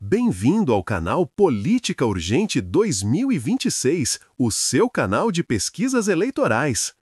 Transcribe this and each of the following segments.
Bem-vindo ao canal Política Urgente 2026, o seu canal de pesquisas eleitorais.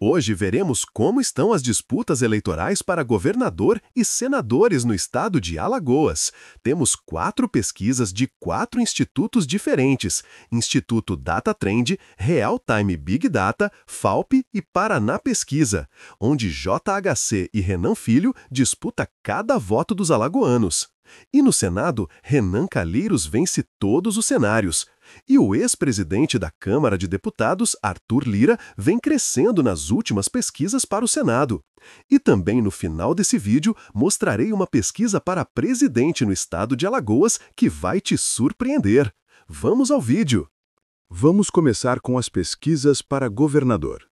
Hoje veremos como estão as disputas eleitorais para governador e senadores no estado de Alagoas. Temos 4 pesquisas de 4 institutos diferentes: Instituto Datatrend, Real Time Big Data, FAUP e Paraná Pesquisa, onde JHC e Renan Filho disputam cada voto dos alagoanos. E no Senado, Renan Calheiros vence todos os cenários. E o ex-presidente da Câmara de Deputados, Arthur Lira, vem crescendo nas últimas pesquisas para o Senado. E também no final desse vídeo, mostrarei uma pesquisa para presidente no estado de Alagoas que vai te surpreender. Vamos ao vídeo! Vamos começar com as pesquisas para governador.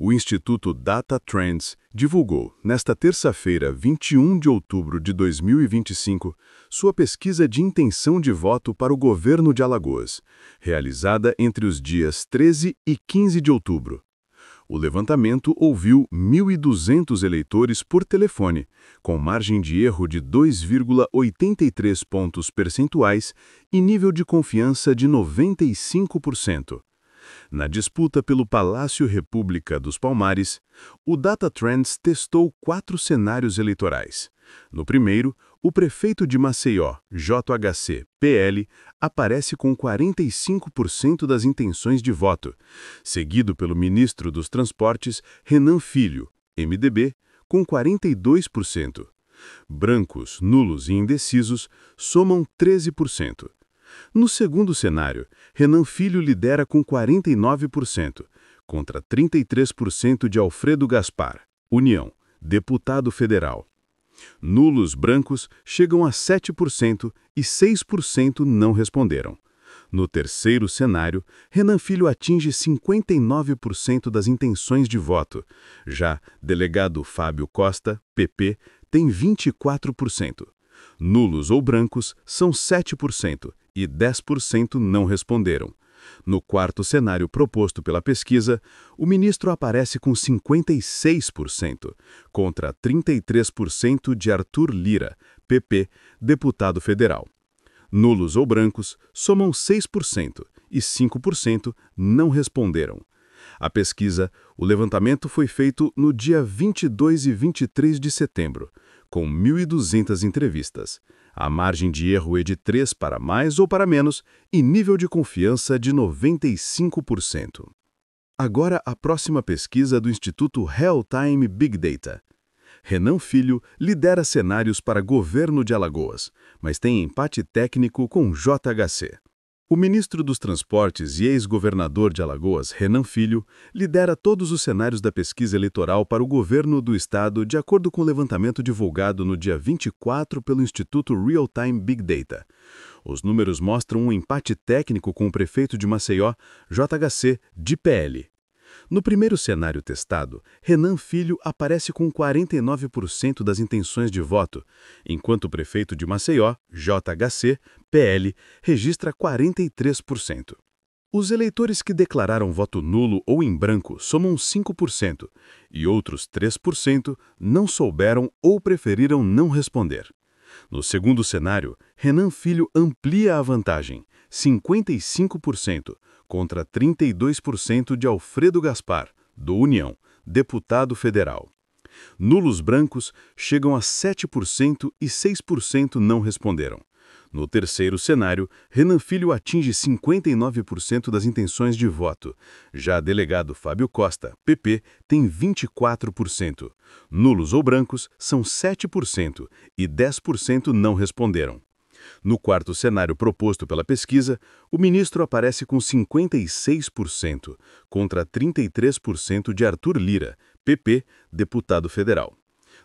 O Instituto Data Trends divulgou, nesta terça-feira, 21 de outubro de 2025, sua pesquisa de intenção de voto para o governo de Alagoas, realizada entre os dias 13 e 15 de outubro. O levantamento ouviu 1.200 eleitores por telefone, com margem de erro de 2,83 pontos percentuais e nível de confiança de 95%. Na disputa pelo Palácio República dos Palmares, o Data Trends testou 4 cenários eleitorais. No primeiro, o prefeito de Maceió, JHC, PL, aparece com 45% das intenções de voto, seguido pelo ministro dos Transportes, Renan Filho, MDB, com 42%. Brancos, nulos e indecisos somam 13%. No segundo cenário, Renan Filho lidera com 49%, contra 33% de Alfredo Gaspar, União, deputado federal. Nulos brancos chegam a 7% e 6% não responderam. No terceiro cenário, Renan Filho atinge 59% das intenções de voto. Já delegado Fábio Costa, PP, tem 24%. Nulos ou brancos são 7% e 10% não responderam. No quarto cenário proposto pela pesquisa, o ministro aparece com 56%, contra 33% de Arthur Lira, PP, deputado federal. Nulos ou brancos somam 6% e 5% não responderam. A pesquisa, o levantamento foi feito no dia 22 e 23 de setembro, com 1.200 entrevistas. A margem de erro é de 3 para mais ou para menos e nível de confiança de 95%. Agora a próxima pesquisa do Instituto Real Time Big Data. Renan Filho lidera cenários para governo de Alagoas, mas tem empate técnico com JHC. O ministro dos Transportes e ex-governador de Alagoas, Renan Filho, lidera todos os cenários da pesquisa eleitoral para o governo do estado, de acordo com o levantamento divulgado no dia 24 pelo Instituto Real Time Big Data. Os números mostram um empate técnico com o prefeito de Maceió, JHC, de PL. No primeiro cenário testado, Renan Filho aparece com 49% das intenções de voto, enquanto o prefeito de Maceió, JHC, PL, registra 43%. Os eleitores que declararam voto nulo ou em branco somam 5%, e outros 3% não souberam ou preferiram não responder. No segundo cenário, Renan Filho amplia a vantagem, 55%, contra 32% de Alfredo Gaspar, do União, deputado federal. Nulos brancos chegam a 7% e 6% não responderam. No terceiro cenário, Renan Filho atinge 59% das intenções de voto. Já delegado Fábio Costa, PP, tem 24%. Nulos ou brancos são 7% e 10% não responderam. No quarto cenário proposto pela pesquisa, o ministro aparece com 56%, contra 33% de Arthur Lira, PP, deputado federal.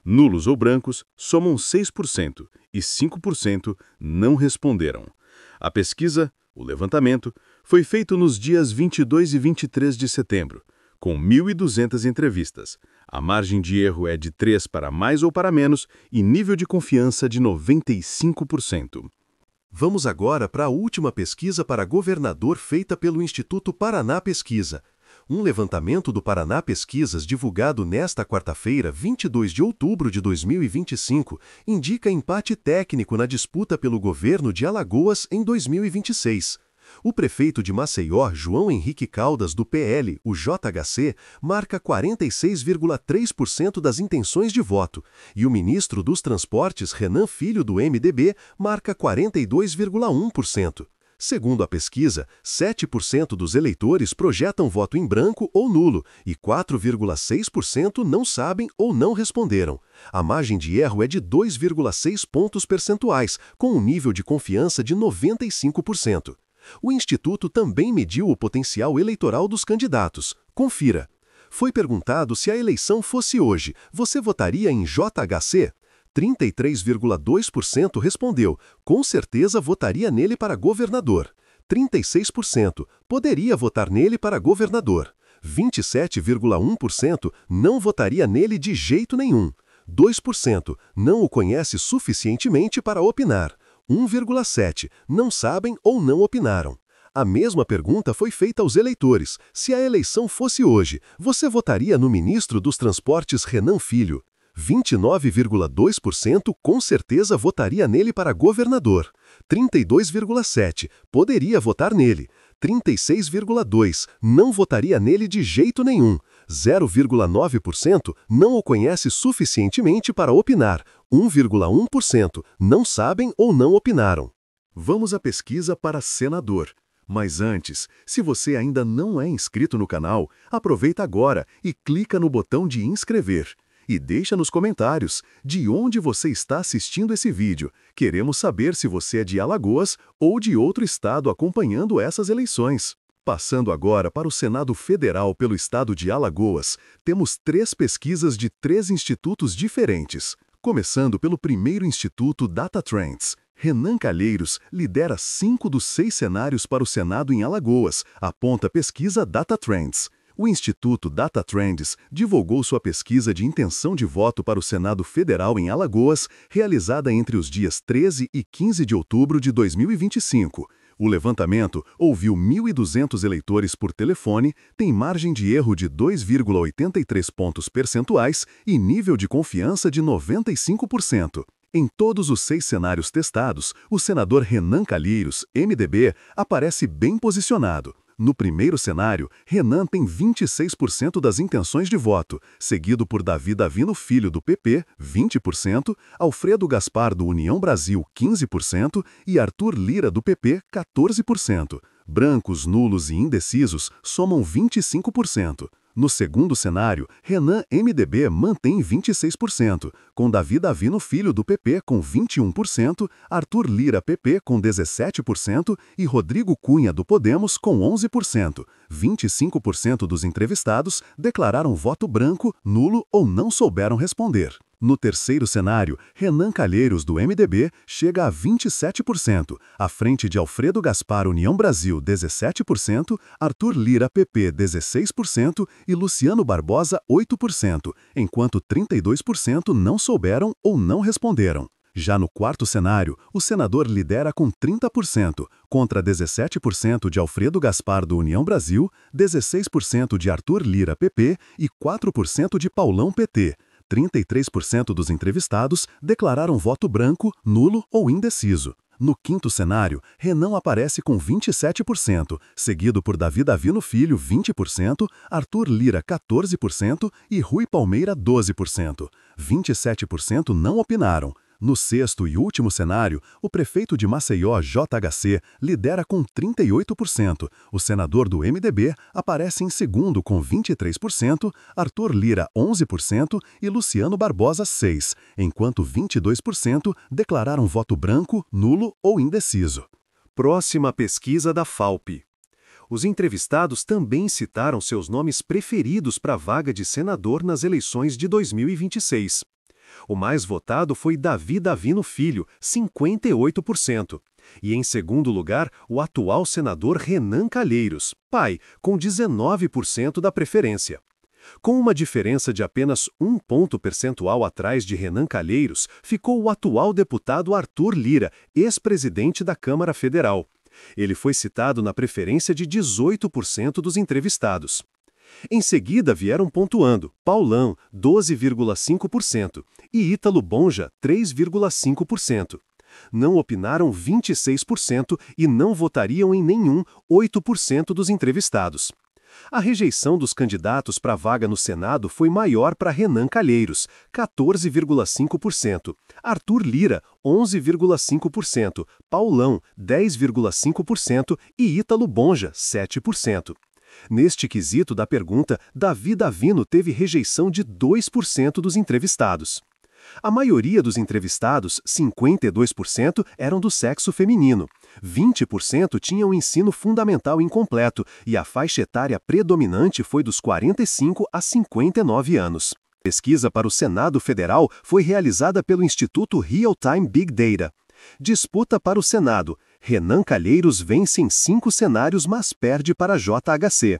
Nulos ou brancos somam 6% e 5% não responderam. A pesquisa, o levantamento, foi feito nos dias 22 e 23 de setembro, com 1.200 entrevistas. A margem de erro é de 3 para mais ou para menos e nível de confiança de 95%. Vamos agora para a última pesquisa para governador feita pelo Instituto Paraná Pesquisa. Um levantamento do Paraná Pesquisas divulgado nesta quarta-feira, 22 de outubro de 2025, indica empate técnico na disputa pelo governo de Alagoas em 2026. O prefeito de Maceió, João Henrique Caldas, do PL, o JHC, marca 46,3% das intenções de voto, e o ministro dos Transportes, Renan Filho, do MDB, marca 42,1%. Segundo a pesquisa, 7% dos eleitores projetam voto em branco ou nulo e 4,6% não sabem ou não responderam. A margem de erro é de 2,6 pontos percentuais, com um nível de confiança de 95%. O Instituto também mediu o potencial eleitoral dos candidatos. Confira. Foi perguntado se a eleição fosse hoje, você votaria em JHC? 33,2% respondeu, com certeza votaria nele para governador. 36% poderia votar nele para governador. 27,1% não votaria nele de jeito nenhum. 2% não o conhece suficientemente para opinar. 1,7% não sabem ou não opinaram. A mesma pergunta foi feita aos eleitores. Se a eleição fosse hoje, você votaria no ministro dos Transportes Renan Filho? 29,2% com certeza votaria nele para governador. 32,7% poderia votar nele. 36,2% não votaria nele de jeito nenhum. 0,9% não o conhece suficientemente para opinar. 1,1% não sabem ou não opinaram. Vamos à pesquisa para senador. Mas antes, se você ainda não é inscrito no canal, aproveita agora e clica no botão de inscrever. E deixa nos comentários de onde você está assistindo esse vídeo. Queremos saber se você é de Alagoas ou de outro estado acompanhando essas eleições. Passando agora para o Senado Federal pelo estado de Alagoas, temos 3 pesquisas de 3 institutos diferentes. Começando pelo primeiro instituto Data Trends. Renan Calheiros lidera 5 dos 6 cenários para o Senado em Alagoas, aponta a pesquisa Data Trends. O Instituto Data Trends divulgou sua pesquisa de intenção de voto para o Senado Federal em Alagoas, realizada entre os dias 13 e 15 de outubro de 2025. O levantamento ouviu 1.200 eleitores por telefone, tem margem de erro de 2,83 pontos percentuais e nível de confiança de 95%. Em todos os 6 cenários testados, o senador Renan Calheiros, MDB, aparece bem posicionado. No primeiro cenário, Renan tem 26% das intenções de voto, seguido por Davi Davino Filho, do PP, 20%, Alfredo Gaspar, do União Brasil, 15% e Arthur Lira, do PP, 14%. Brancos, nulos e indecisos somam 25%. No segundo cenário, Renan MDB mantém 26%, com Davi Davino Filho do PP com 21%, Arthur Lira PP com 17% e Rodrigo Cunha do Podemos com 11%. 25% dos entrevistados declararam voto branco, nulo ou não souberam responder. No terceiro cenário, Renan Calheiros, do MDB, chega a 27%, à frente de Alfredo Gaspar União Brasil, 17%, Arthur Lira PP, 16% e Luciano Barbosa, 8%, enquanto 32% não souberam ou não responderam. Já no quarto cenário, o senador lidera com 30%, contra 17% de Alfredo Gaspar do União Brasil, 16% de Arthur Lira PP e 4% de Paulão PT. 33% dos entrevistados declararam voto branco, nulo ou indeciso. No quinto cenário, Renan aparece com 27%, seguido por Davi Davino Filho, 20%, Arthur Lira, 14% e Rui Palmeira, 12%. 27% não opinaram. No sexto e último cenário, o prefeito de Maceió, JHC, lidera com 38%, o senador do MDB aparece em segundo com 23%, Arthur Lira 11% e Luciano Barbosa 6%, enquanto 22% declararam voto branco, nulo ou indeciso. Próxima pesquisa da FAUP. Os entrevistados também citaram seus nomes preferidos para a vaga de senador nas eleições de 2026. O mais votado foi Davi Davino Filho, 58%. E em segundo lugar, o atual senador Renan Calheiros, pai, com 19% da preferência. Com uma diferença de apenas 1 ponto percentual atrás de Renan Calheiros, ficou o atual deputado Arthur Lira, ex-presidente da Câmara Federal. Ele foi citado na preferência de 18% dos entrevistados. Em seguida vieram pontuando Paulão, 12,5% e Ítalo Bonja, 3,5%. Não opinaram 26% e não votariam em nenhum, 8% dos entrevistados. A rejeição dos candidatos para a vaga no Senado foi maior para Renan Calheiros, 14,5%, Arthur Lira, 11,5%, Paulão, 10,5% e Ítalo Bonja, 7%. Neste quesito da pergunta, Davi Davino teve rejeição de 2% dos entrevistados. A maioria dos entrevistados, 52%, eram do sexo feminino, 20% tinham ensino fundamental incompleto e a faixa etária predominante foi dos 45 a 59 anos. A pesquisa para o Senado Federal foi realizada pelo Instituto Real Time Big Data. Disputa para o Senado. Renan Calheiros vence em 5 cenários, mas perde para JHC.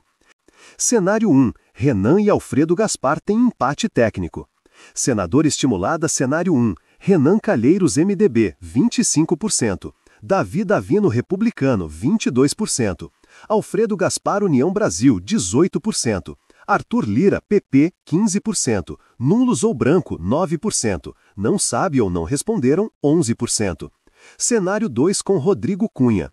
Cenário 1. Renan e Alfredo Gaspar têm empate técnico. Senador estimulada, cenário 1. Renan Calheiros MDB, 25%. Davi Davino Republicano, 22%. Alfredo Gaspar União Brasil, 18%. Arthur Lira PP, 15%. Nulos ou branco, 9%. Não sabe ou não responderam, 11%. Cenário 2 com Rodrigo Cunha.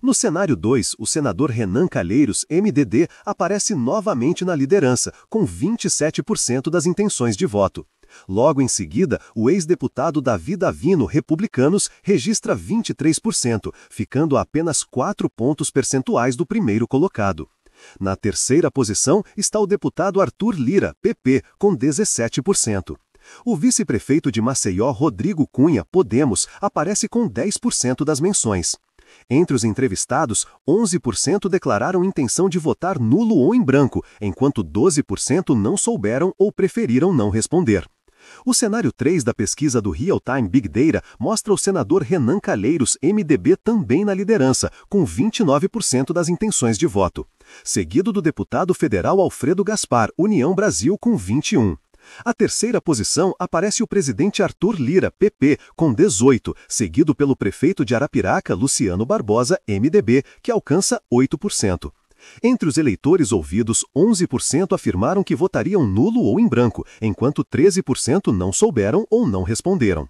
No cenário 2, o senador Renan Calheiros, MDB, aparece novamente na liderança, com 27% das intenções de voto. Logo em seguida, o ex-deputado Davi Davino, Republicanos, registra 23%, ficando a apenas 4 pontos percentuais do primeiro colocado. Na terceira posição está o deputado Arthur Lira, PP, com 17%. O vice-prefeito de Maceió, Rodrigo Cunha, Podemos, aparece com 10% das menções. Entre os entrevistados, 11% declararam intenção de votar nulo ou em branco, enquanto 12% não souberam ou preferiram não responder. O cenário 3 da pesquisa do Real Time Big Data mostra o senador Renan Calheiros, MDB, também na liderança, com 29% das intenções de voto, seguido do deputado federal Alfredo Gaspar, União Brasil, com 21%. A terceira posição aparece o presidente Arthur Lira, PP, com 18%, seguido pelo prefeito de Arapiraca, Luciano Barbosa, MDB, que alcança 8%. Entre os eleitores ouvidos, 11% afirmaram que votariam nulo ou em branco, enquanto 13% não souberam ou não responderam.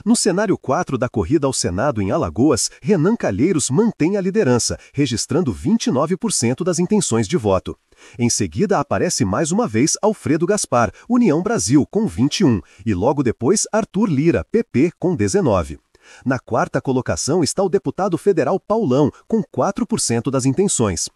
No cenário 4 da corrida ao Senado em Alagoas, Renan Calheiros mantém a liderança, registrando 29% das intenções de voto. Em seguida aparece mais uma vez Alfredo Gaspar, União Brasil, com 21%, e logo depois Arthur Lira, PP, com 19%. Na quarta colocação está o deputado federal Paulão, com 4% das intenções.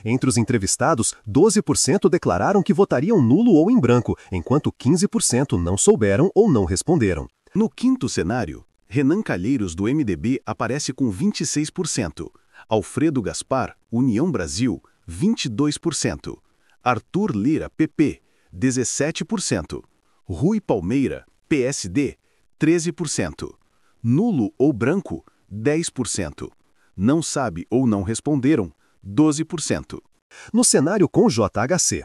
Entre os entrevistados, 12% declararam que votariam nulo ou em branco, enquanto 15% não souberam ou não responderam. No quinto cenário, Renan Calheiros do MDB aparece com 26%, Alfredo Gaspar, União Brasil, 22%, Arthur Lira, PP, 17%, Rui Palmeira, PSD, 13%, nulo ou branco, 10%, não sabe ou não responderam, 12%. No cenário com JHC.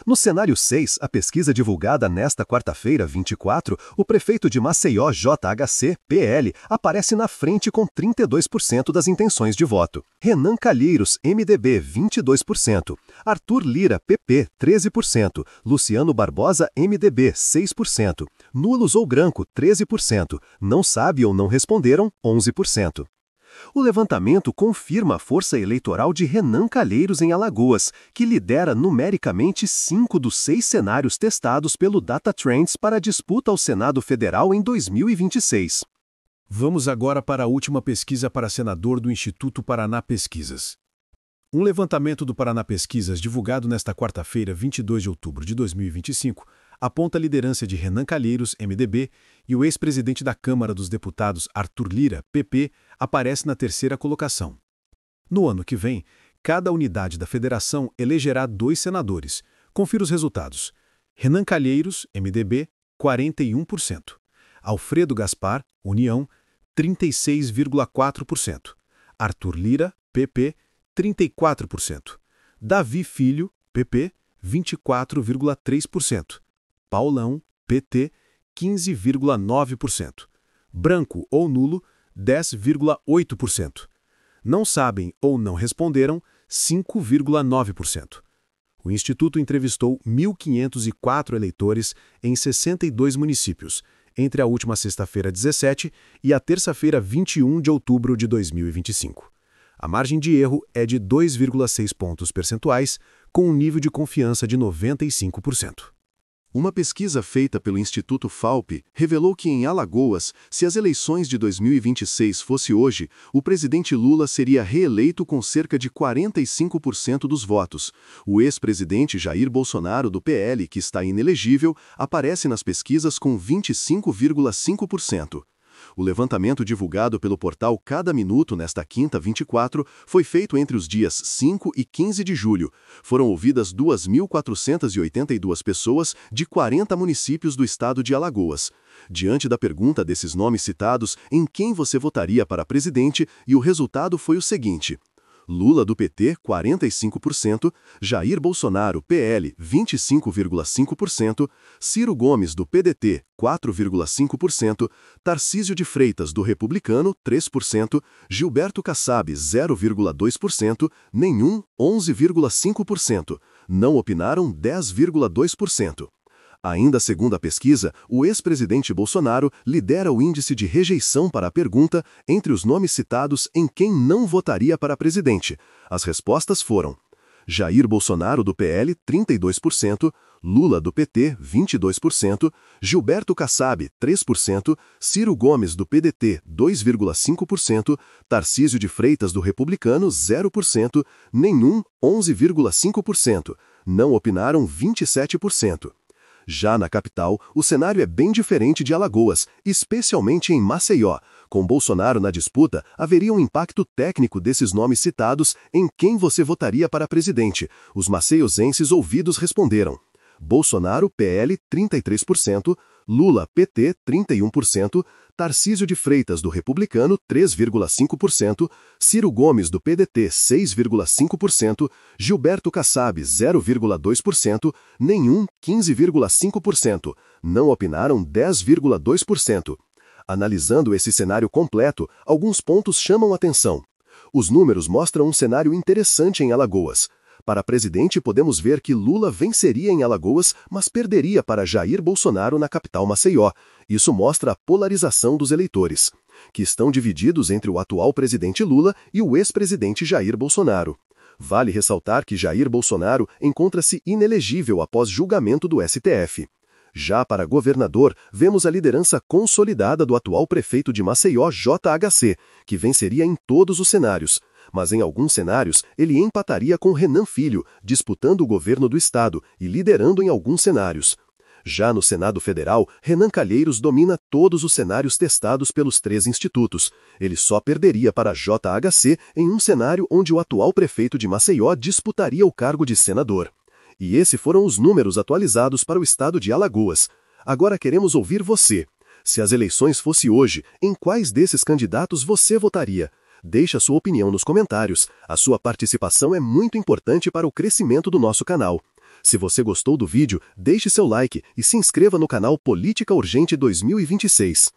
No cenário 6, a pesquisa divulgada nesta quarta-feira, 24, o prefeito de Maceió, JHC, PL, aparece na frente com 32% das intenções de voto. Renan Calheiros, MDB, 22%. Arthur Lira, PP, 13%. Luciano Barbosa, MDB, 6%. Nulos ou branco, 13%. Não sabe ou não responderam, 11%. O levantamento confirma a força eleitoral de Renan Calheiros em Alagoas, que lidera numericamente 5 dos 6 cenários testados pelo Data Trends para a disputa ao Senado Federal em 2026. Vamos agora para a última pesquisa para senador do Instituto Paraná Pesquisas. Um levantamento do Paraná Pesquisas, divulgado nesta quarta-feira, 22 de outubro de 2025, aponta a liderança de Renan Calheiros, MDB, e o ex-presidente da Câmara dos Deputados, Arthur Lira, PP, aparece na terceira colocação. No ano que vem, cada unidade da federação elegerá 2 senadores. Confira os resultados. Renan Calheiros, MDB, 41%. Alfredo Gaspar, União, 36,4%. Arthur Lira, PP, 34%. Davi Filho, PP, 24,3%. Paulão, PT, 15,9%. Branco ou nulo, 10,8%. Não sabem ou não responderam, 5,9%. O Instituto entrevistou 1.504 eleitores em 62 municípios, entre a última sexta-feira 17 e a terça-feira 21 de outubro de 2025. A margem de erro é de 2,6 pontos percentuais, com um nível de confiança de 95%. Uma pesquisa feita pelo Instituto FAUP revelou que em Alagoas, se as eleições de 2026 fosse hoje, o presidente Lula seria reeleito com cerca de 45% dos votos. O ex-presidente Jair Bolsonaro, do PL, que está inelegível, aparece nas pesquisas com 25,5%. O levantamento divulgado pelo portal Cada Minuto nesta quinta 24 foi feito entre os dias 5 e 15 de julho. Foram ouvidas 2.482 pessoas de 40 municípios do estado de Alagoas. Diante da pergunta desses nomes citados, em quem você votaria para presidente, e o resultado foi o seguinte: Lula do PT, 45%, Jair Bolsonaro, PL, 25,5%, Ciro Gomes do PDT, 4,5%, Tarcísio de Freitas do Republicano, 3%, Gilberto Kassab, 0,2%, nenhum, 11,5%, não opinaram, 10,2%. Ainda segundo a pesquisa, o ex-presidente Bolsonaro lidera o índice de rejeição para a pergunta entre os nomes citados em quem não votaria para presidente. As respostas foram: Jair Bolsonaro do PL, 32%, Lula do PT, 22%, Gilberto Kassab, 3%, Ciro Gomes do PDT, 2,5%, Tarcísio de Freitas do Republicano, 0%, nenhum, 11,5%, não opinaram, 27%. Já na capital, o cenário é bem diferente de Alagoas, especialmente em Maceió. Com Bolsonaro na disputa, haveria um impacto técnico desses nomes citados em quem você votaria para presidente. Os maceiosenses ouvidos responderam: Bolsonaro, PL, 33%, Lula, PT, 31%, Tarcísio de Freitas do Republicano, 3,5%, Ciro Gomes do PDT, 6,5%, Gilberto Kassab, 0,2%, nenhum, 15,5%, não opinaram, 10,2%. Analisando esse cenário completo, alguns pontos chamam atenção. Os números mostram um cenário interessante em Alagoas. Para presidente, podemos ver que Lula venceria em Alagoas, mas perderia para Jair Bolsonaro na capital Maceió. Isso mostra a polarização dos eleitores, que estão divididos entre o atual presidente Lula e o ex-presidente Jair Bolsonaro. Vale ressaltar que Jair Bolsonaro encontra-se inelegível após julgamento do STF. Já para governador, vemos a liderança consolidada do atual prefeito de Maceió, JHC, que venceria em todos os cenários. Mas em alguns cenários, ele empataria com Renan Filho, disputando o governo do estado e liderando em alguns cenários. Já no Senado Federal, Renan Calheiros domina todos os cenários testados pelos três institutos. Ele só perderia para JHC em um cenário onde o atual prefeito de Maceió disputaria o cargo de senador. E esses foram os números atualizados para o estado de Alagoas. Agora queremos ouvir você. Se as eleições fossem hoje, em quais desses candidatos você votaria? Deixe a sua opinião nos comentários. A sua participação é muito importante para o crescimento do nosso canal. Se você gostou do vídeo, deixe seu like e se inscreva no canal Política Urgente 2026.